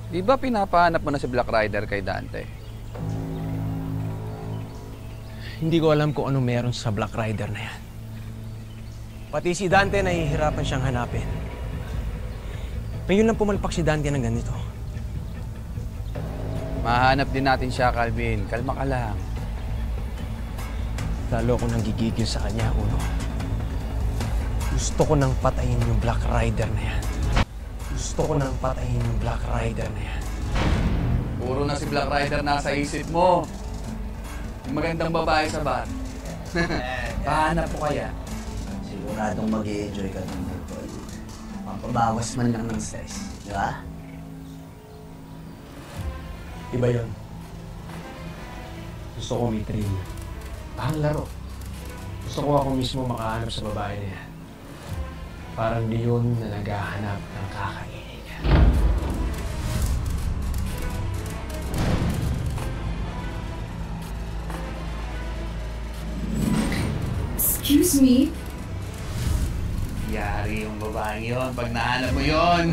Di ba pinapahanap mo na si Black Rider kay Dante? Hindi ko alam kung ano meron sa Black Rider na yan. Pati si Dante nahihirapan siyang hanapin. Ngayon lang pumalpak si Dante ng ganito. Mahanap din natin siya, Calvin. Kalma ka lang. Lalo akong nanggigigil sa kanya, Uno. Gusto ko nang patayin yung Black Rider na yan. Gusto ko nang patayin yung Black Rider na yan. Puro na si Black Rider nasa isip mo. Yung magandang babae sa bar. Pahanap ko kaya? Siguradong mag-i-enjoy ka ng tol. Mapabawas man lang ng stress. Di ba? Iba yun. Gusto ko may thrill. Parang laro. Gusto ko ako mismo makahanap sa babae na yan. Parang leon na naghahanap ng kakainin niya. Excuse me? Yari yung babaeng yon pag nahanap mo yon.